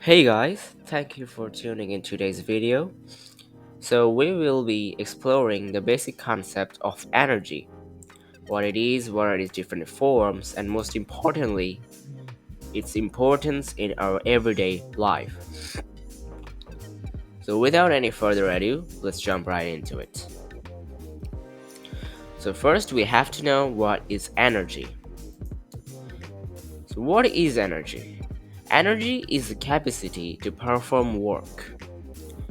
Hey guys, thank you for tuning in today's video. So we will be exploring the basic concept of energy, what it is, what are its different forms, and most importantly, its importance in our everyday life. So without any further ado, let's jump right into it. So first we have to know what is energy. So what is energy? Energy is the capacity to perform work.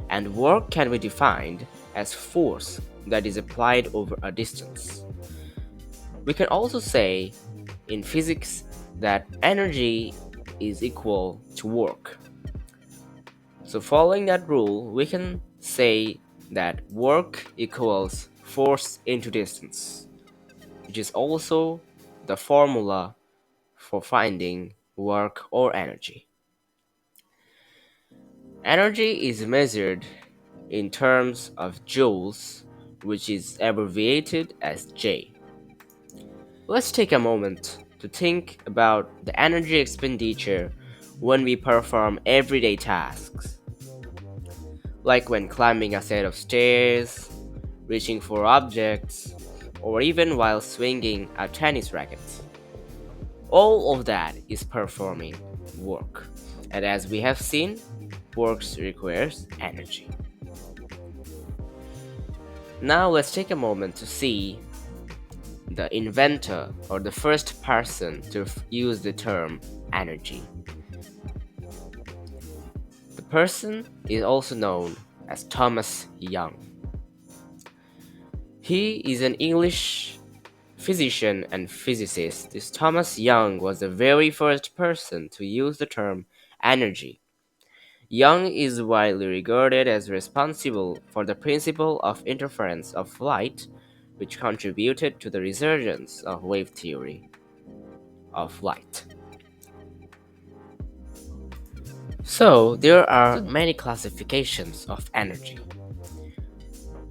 And work can be defined as force that is applied over a distance. We can also say in physics that energy is equal to work. So, following that rule, we can say that work equals force into distance, which is also the formula for finding work or energy. Energy is measured in terms of joules, which is abbreviated as J. Let's take a moment to think about the energy expenditure when we perform everyday tasks, like when climbing a set of stairs, reaching for objects, or even while swinging a tennis racket. All of that is performing work, and as we have seen, work requires energy. Now let's take a moment to see the inventor or the first person to use the term energy. The person is also known as Thomas Young. He is an English physician and physicist. This Thomas Young was the very first person to use the term energy. Young is widely regarded as responsible for the principle of interference of light, which contributed to the resurgence of wave theory of light. So, there are many classifications of energy.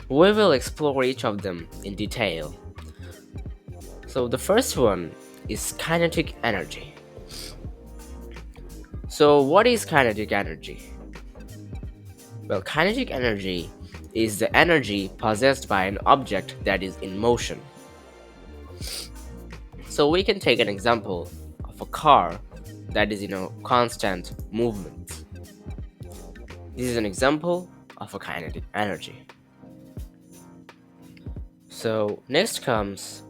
We will explore each of them in detail. So, the first one is kinetic energy. So, what is kinetic energy? Well, kinetic energy is the energy possessed by an object that is in motion. So, we can take an example of a car that is in a constant movement. This is an example of a kinetic energy. So, next comes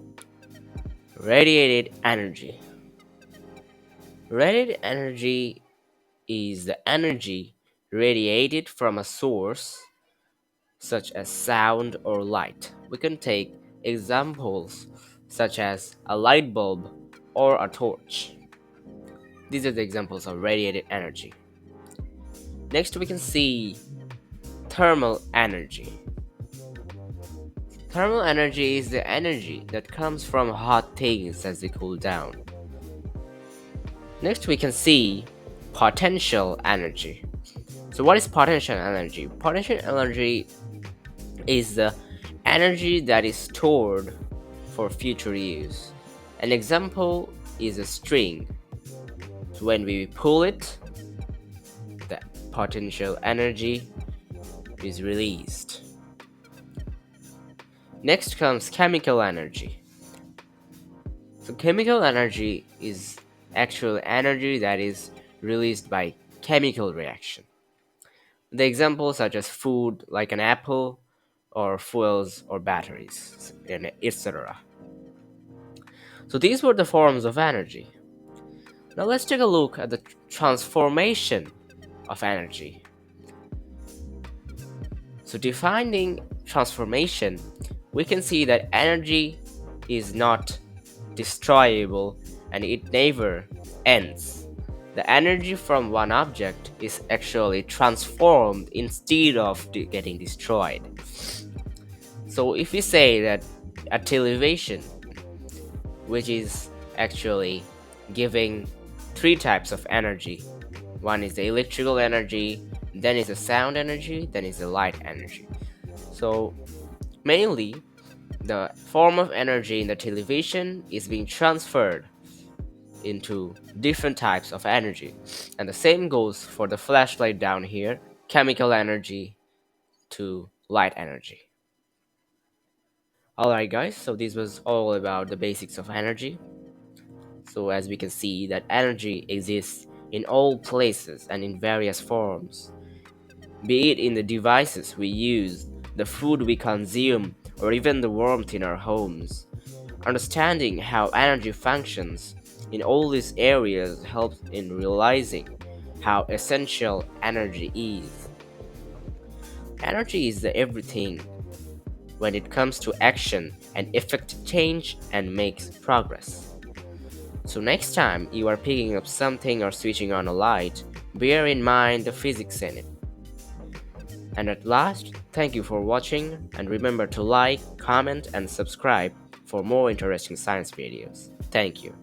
radiated energy. Radiated energy is the energy radiated from a source such as sound or light. We can take examples such as a light bulb or a torch. These are the examples of radiated energy. Next, we can see thermal energy. Thermal energy is the energy that comes from hot things as they cool down. Next, we can see potential energy. So, what is potential energy? Potential energy is the energy that is stored for future use. An example is a string. So when we pull it, the potential energy is released. Next comes chemical energy. So chemical energy is actual energy that is released by chemical reaction. The examples such as food like an apple or fuels or batteries, etc. So these were the forms of energy. Now let's take a look at the transformation of energy. So defining transformation, we can see that energy is not destroyable and it never ends. The energy from one object is actually transformed instead of getting destroyed. So if we say that a television, which is actually giving three types of energy, one is the electrical energy, then is the sound energy, then is the light energy. So mainly the form of energy in the television is being transferred into different types of energy. And the same goes for the flashlight down here, chemical energy to light energy. Alright guys, so this was all about the basics of energy. So as we can see that energy exists in all places and in various forms, be it in the devices we use, the food we consume, or even the warmth in our homes. Understanding how energy functions in all these areas helps in realizing how essential energy is. Energy is the everything when it comes to action and effective change and makes progress. So next time you are picking up something or switching on a light, bear in mind the physics in it. And at last, thank you for watching and remember to like, comment and subscribe for more interesting science videos. Thank you.